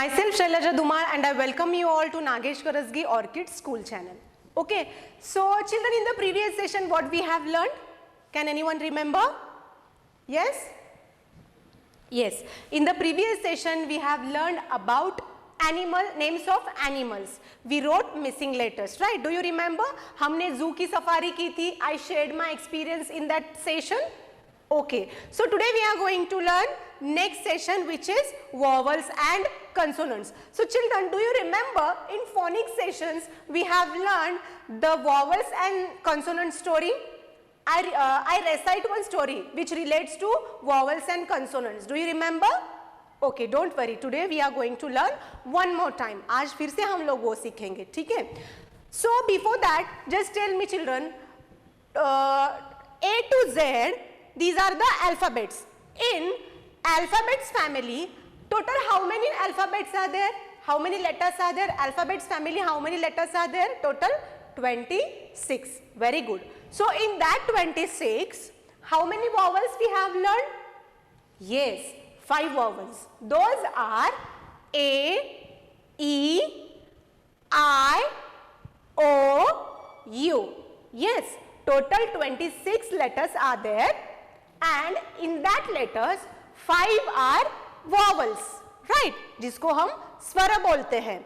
Myself Shailaja Dumar and I welcome you all to Nagesh Karasgi Orchid School channel. Okay, so children, in the previous session what we have learned? Can anyone remember? Yes? Yes. In the previous session we have learned about names of animals. We wrote missing letters, right? Do you remember? हमने zoo की safari की थी. I shared my experience in that session. Okay. So today we are going to learn next session, which is vowels and consonants. So children, do you remember in phonics sessions we have learned the vowels and consonant story? I recite one story which relates to vowels and consonants. Do you remember? Okay, don't worry. Today we are going to learn one more time. आज फिर से हम लोग वो सीखेंगे, ठीक है? So before that, just tell me children, A to Z, these are the alphabets. In alphabets family, total how many alphabets are there? How many letters are there? Alphabets family, how many letters are there? Total 26. Very good. So in that 26, how many vowels we have learned? Yes, 5 vowels. Those are A, E, I, O, U. Yes, total 26 letters are there, and in that letters 5 are vowels, right? जिसको हम स्वर बोलते हैं.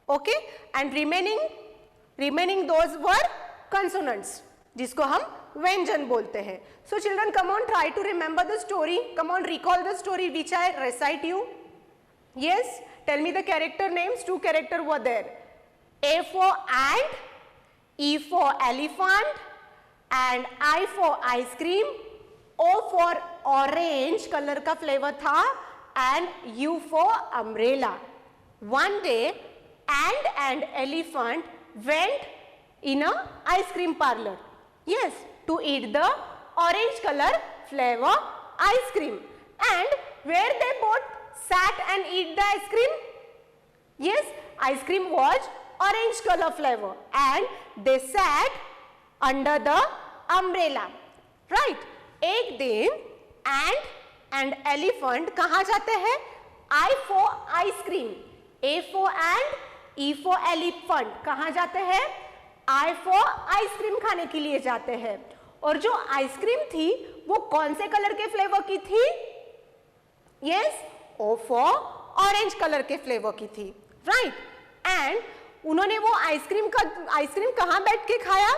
Okay, and remaining those were consonants, जिसको हम व्यंजन बोलते हैं. So children, come on, try to remember the story. Come on, recall the story which I recite you. Yes, tell me the character names. 2 characters were there. A for ant, E for elephant, and I for ice cream. O for orange color का flavor था, and U for umbrella. One day, ant and elephant went in a ice cream parlor. Yes, to eat the orange color flavor ice cream. And where they both sat and eat the ice cream? Yes, ice cream was orange color flavor, and they sat under the umbrella, right? एक दिन ant and elephant कहाँ जाते हैं? I for ice cream. A for ant, E for elephant. कहाँ जाते हैं? I for ice cream खाने के लिए जाते हैं. और जो आइसक्रीम थी वो कौन से कलर के फ्लेवर की थी? Yes, O for orange colour के फ्लेवर की थी, right? And उन्होंने वो आइसक्रीम कहाँ बैठ के खाया?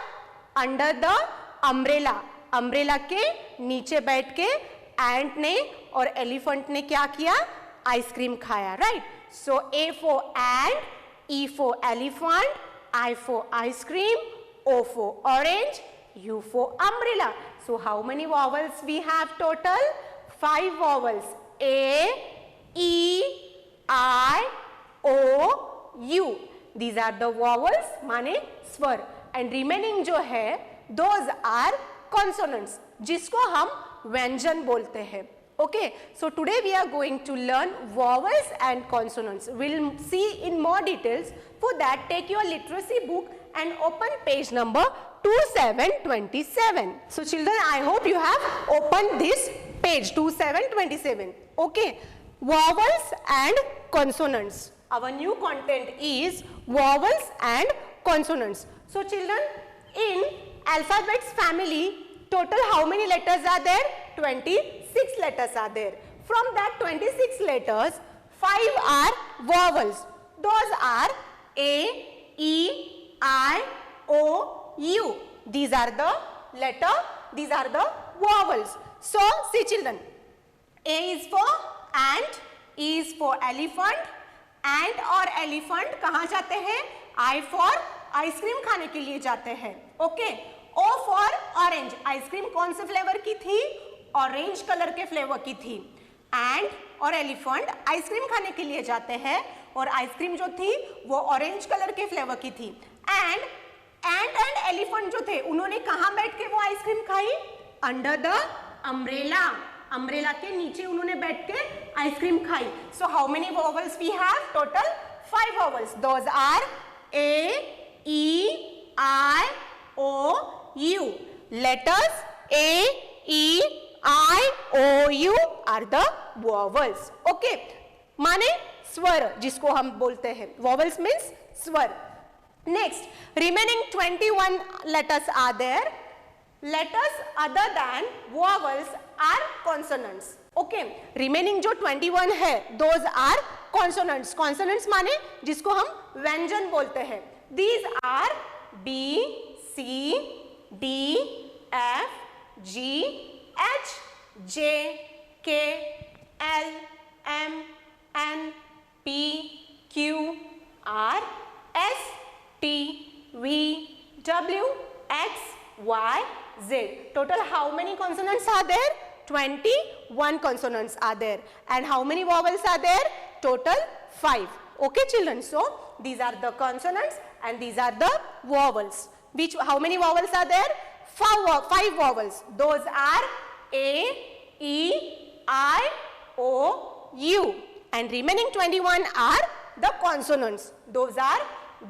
Under the umbrella. अम्ब्रेला के नीचे बैठ के एंट ने और एलिफेंट ने क्या किया? आइसक्रीम खाया, right? So A for ant, E for elephant, I for ice cream, O for orange, U for umbrella. So how many vowels we have total? 5 vowels. A, E, I, O, U. These are the vowels, माने स्वर. And remaining जो है, those are consonants, जिसको हम व्यंजन बोलते हैं. Okay, so today we are going to learn vowels and consonants. We'll see in more details. For that, take your literacy book and open page number 2727. So children, I hope you have opened this page 2727. Okay, vowels and consonants. Our new content is vowels and consonants. So children, in alphabets family, total how many letters are there? 26 letters are there. From that 26 letters, 5 are vowels. Those are A, E, I, O, U. These are the these are the vowels. So, see children, A is for ant, E is for elephant. Ant और elephant कहाँ जाते हैं? I for ice cream खाने के लिए जाते हैं. Okay. O for orange. Ice cream कौन से फ्लेवर की थी? ऑरेंज कलर के फ्लेवर की थी. एंड और एलिफेंट आइसक्रीम खाने के लिए जाते हैं और आइसक्रीम जो थी वो ऑरेंज कलर के फ्लेवर की थी. एंड एलिफेंट जो थे उन्होंने कहाँ बैठ के वो आइसक्रीम खाई? Under the umbrella. अम्ब्रेला के नीचे उन्होंने बैठ के आइसक्रीम खाई. So how many vowels we have? Total 5 vowels. Those are A, E, I, O, U. Letters A, E, I, O, U are the vowels. Okay. माने स्वर जिसको हम बोलते हैं, वॉवल्स मीन्स स्वर. Next, remaining 21 letters are there. Letters other than vowels are consonants. Okay, remaining जो 21 है, those are consonants. Consonants माने जिसको हम व्यंजन बोलते हैं. These are B, C, D, F, G, H, J, K, L, M, N, P, Q, R, S, T, V, W, X, Y, Z. Total how many consonants are there? 21 consonants are there. And how many vowels are there? Total 5. Okay children, so these are the consonants and these are the vowels. How many vowels are there? 5 vowels. Those are A, E, I, O, U. And remaining 21 are the consonants. Those are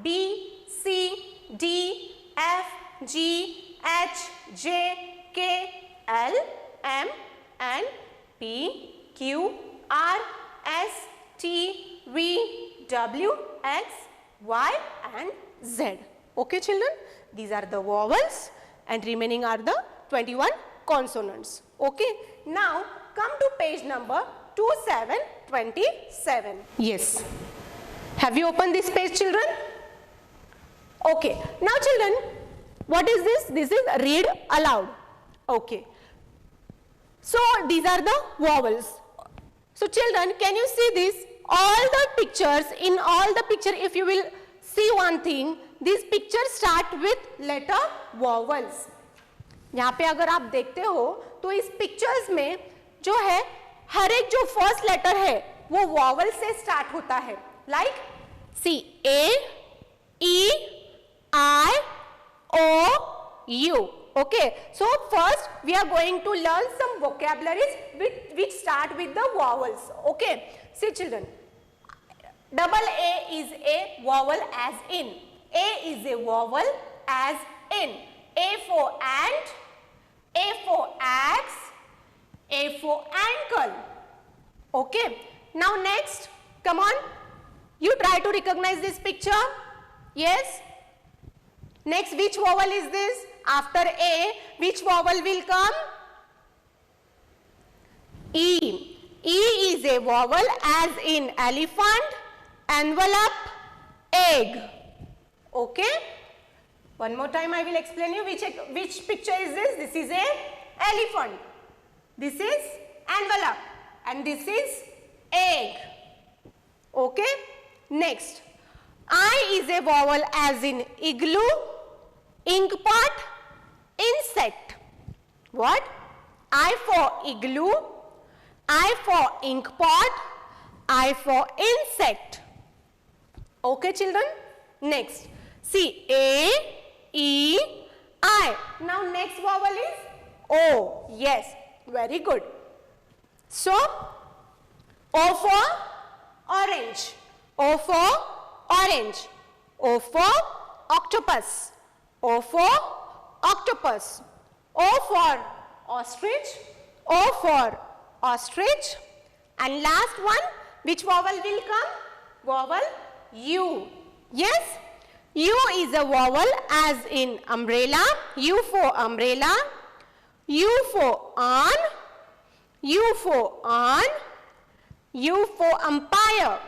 B, C, D, F, G, H, J, K, L, M, N, P, Q, R, S, T, V, W, X, Y and Z. Okay children, these are the vowels and remaining are the 21 consonants. Okay, now come to page number 2727. Yes. Have you opened this page children? Okay, now children, what is this? This is read aloud. Okay. So these are the vowels. So children, can you see this? All the pictures, in all the picture, if you will see one thing, these pictures start with letter vowels. यहाँ पे अगर आप देखते हो तो इस pictures में जो है हर एक जो फर्स्ट लेटर है वो वॉवल से स्टार्ट होता है. Like say A, E, I, O, U. Okay, so first we are going to learn some vocabularies which start with the vowels. Okay, see children, double A is a vowel as in. A is a vowel as in. A for ant, A for axe, A for ankle. Okay, now next, come on, you try to recognize this picture. Yes. Next, which vowel is this? After A, which vowel will come? E. E is a vowel as in elephant, envelope, egg. Okay? One more time I will explain you which picture is this. This is a elephant. This is envelope. And this is egg. Okay? Next. I is a vowel as in igloo, ink pot, insect. What? I for igloo, I for ink pot, I for insect. Okay children? Next. See A, E, I. Now next vowel is O. Yes, very good. So, O for orange. O for orange. O for octopus. O for octopus. O for ostrich. O for ostrich. And last one, which vowel will come? Vowel U. Yes? U is a vowel as in umbrella. U for umbrella. U for on. U for on. U for umpire.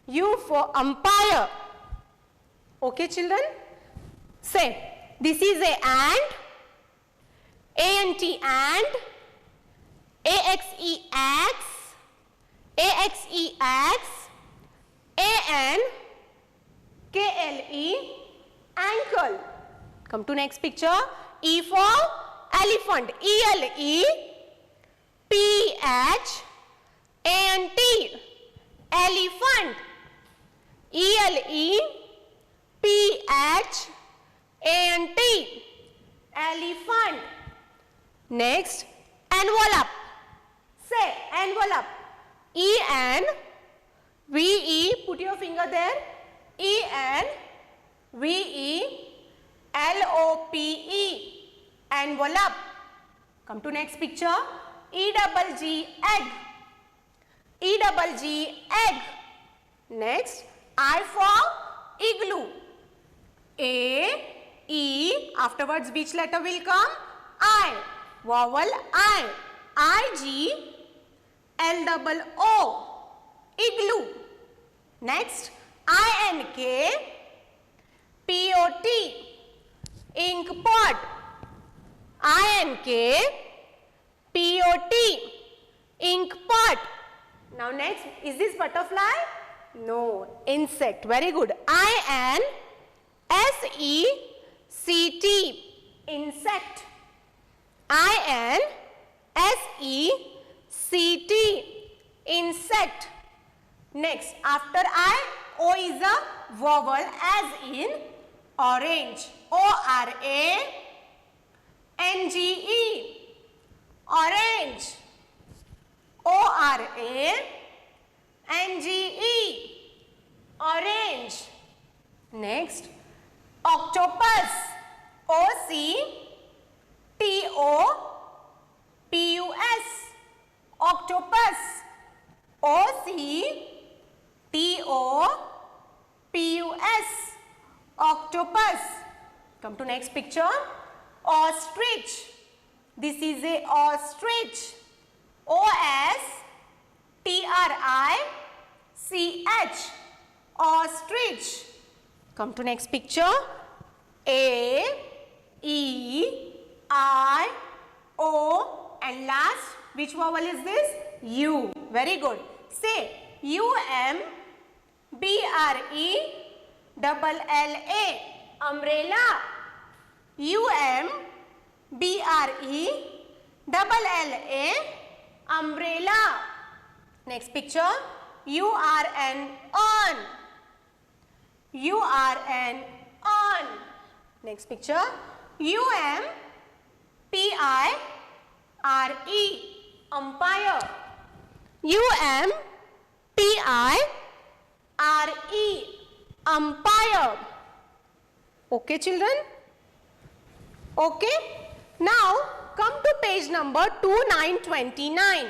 U for umpire. Okay children? Say, this is a ant. A-N-T ant. A-X-E axe. A-X-E axe. A-N K-L-E ankle. Come to next picture. E for elephant. E-L-E P-H-A-N-T elephant. E-L-E P-H-A-N-T elephant. Next, envelope. Say envelope. E-N-V-E, put your finger there. E-N-V-E-L-O-P-E, envelope. Come to next picture. E-double-G, egg. E-double-G, egg. Next, I for igloo. A, E, afterwards which letter will come? I. Vowel I. I-G, L-O-O. Igloo. Next, I-N-K, P-O-T. Ink pot. I-N-K, P-O-T. Ink pot. Now next, is this butterfly? No, insect. Very good. I-N-S-E-C-T. Insect. I-N-S-E-C-T. Insect. Next, after I, O is a vowel as in orange. O-R-A-N-G-E. Orange. O-R-A-N-G-E. Orange. Next, octopus. O-C-T-O-P-U-S. Octopus. O-C-T-O-P-U-S. Octopus. Come to next picture. Ostrich. This is a ostrich. O-S-T-R-I-C-H. Ostrich. Come to next picture. A-E-I-O, and last, which vowel is this? U. Very good. Say U-M-B-R-E-L-L-A. Umbrella. U-M-B-R-E-L-L-A. Umbrella. Next picture. U-R-N-on. U-R-N-on. Next picture. U-M-P-I-R-E. Umpire. U-M-P-I-R-E. Umpire. Okay, children? Okay. Now, come to page number 2929.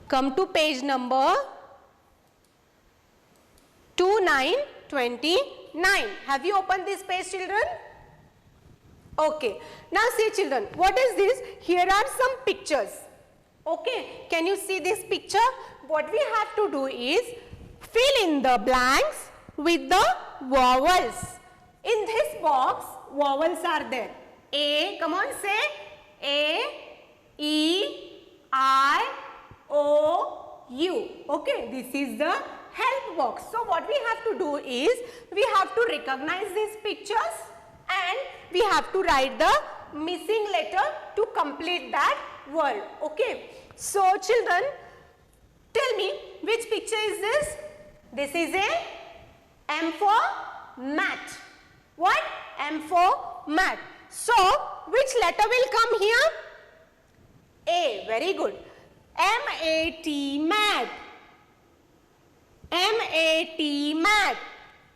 Come to page number 2929. Have you opened this page, children? Okay. Now see, children, what is this? Here are some pictures. Okay. Can you see this picture? What we have to do is fill in the blanks with the vowels. In this box, vowels are there. A, come on, say A, E, I, O, U. Okay, this is the help box. So what we have to do is, we have to recognize these pictures and we have to write the missing letter to complete that word. Okay. So children, tell me, which picture is this? This is a M for mat. What? M for mat. So, which letter will come here? A. Very good. M-A-T, mat. M-A-T, mat.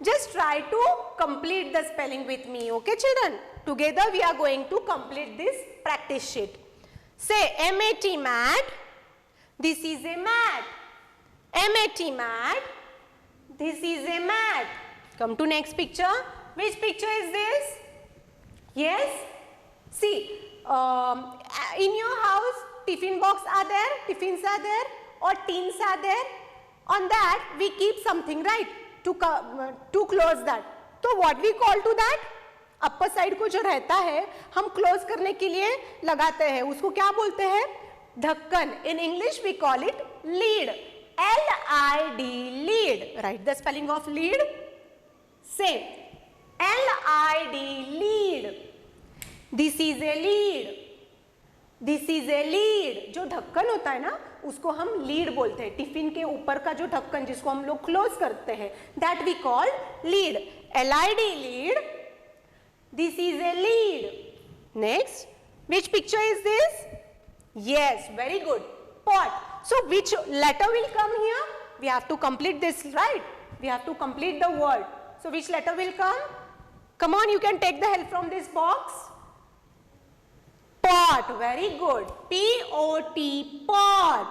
Just try to complete the spelling with me. Okay, children? Together we are going to complete this practice sheet. Say M-A-T, mat. This is a mat. M-A-T, mat. This is a mat. Come to next picture. Which picture is this? Yes? See, in your house, tiffin box are there, tiffins are there, or tins are there. On that, we keep something, right? To close that. So what we call to that? Upper side को जो रहता है, हम close करने के लिए लगाते हैं. उसको क्या बोलते हैं? ढक्कन. In English, we call it lid. L-I-D, lid. Write the spelling of lid. Same. L-I-D, lead. This is a lead. This is a lead. जो ढक्कन होता है ना, उसको हम लीड बोलते हैं. टिफिन के ऊपर का जो ढक्कन जिसको हम लोग क्लोज करते हैं, that we call lead. L-I-D, lead. This is a lead. Next, which picture is this? Yes, very good. Pot. So which letter will come here? We have to complete this, right? We have to complete the word. So which letter will come? Come on, you can take the help from this box. Pot. Very good. P-O-T, pot.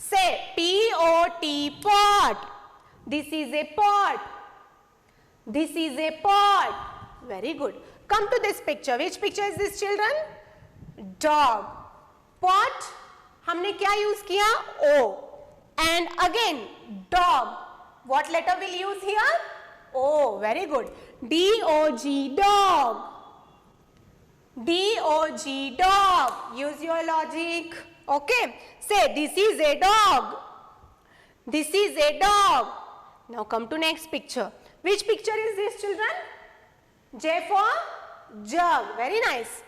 Say P-O-T, pot. This is a pot. This is a pot. Very good. Come to this picture. Which picture is this, children? Dog. Pot. हमने क्या use किया? O. And again, dog. What letter will use here? O. Very good. D-O-G, dog. D-O-G, dog. Use your logic. Okay. Say, this is a dog. This is a dog. Now come to next picture. Which picture is this, children? J for jug. Very nice.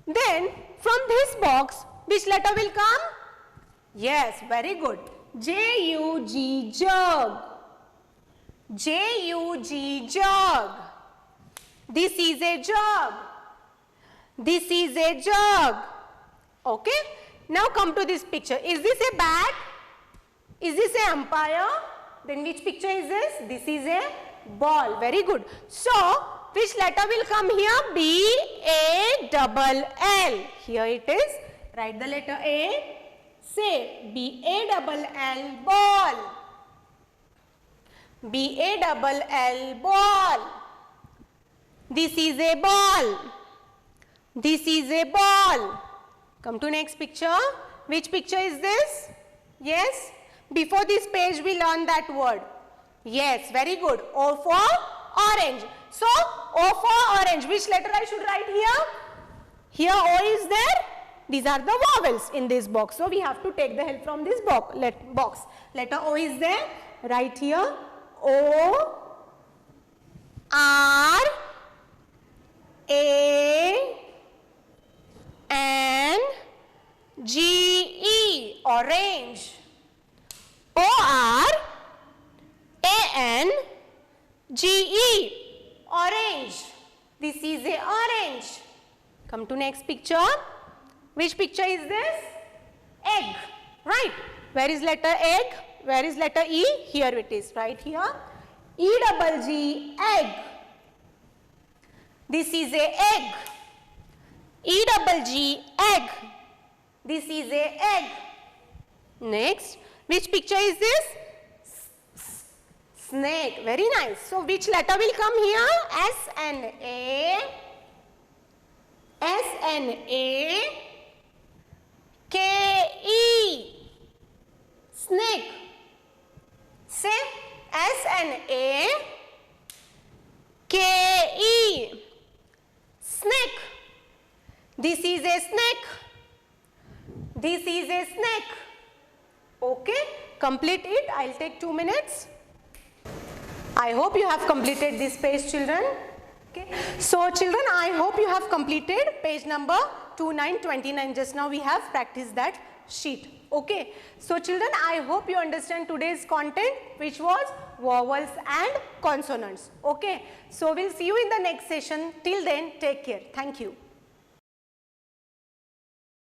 Then, from this box, which letter will come? Yes, very good. J-U-G, jug. J-U-G, jug. This is a jug. This is a jug. Okay. Now come to this picture. Is this a bat? Is this a umpire? Then which picture is this? This is a ball. Very good. So, which letter will come here? B-A-double-L. Here it is. Write the letter A. Say B-A-double-L, ball. B-A-double-L, ball. This is a ball. This is a ball. Come to next picture. Which picture is this? Yes. Before this page we learned that word. Yes, very good. O for orange. So, O for orange. Which letter I should write here? Here O is there. These are the vowels in this box. So, we have to take the help from this box. Letter O is there. Write here O, R, A, N, G, E, orange. O-R-A-N-G-E, orange. This is a orange. Come to next picture. Which picture is this? Egg, right? Where is letter egg? Where is letter E? Here it is, right here. E-double-G, egg. This is a egg. E-double-G, egg. This is a egg. Next, which picture is this? Snake. Very nice. So, which letter will come here? S-N-A, S-N-A, K-E, snake. Say S-N-A, K-E, snake. This is a snake. This is a snake. Okay, complete it. I'll take 2 minutes. I hope you have completed this page, children. Okay. So, children, I hope you have completed page number 2929. Just now we have practiced that sheet. Okay. So, children, I hope you understand today's content, which was vowels and consonants. Okay. So, we'll see you in the next session. Till then, take care. Thank you.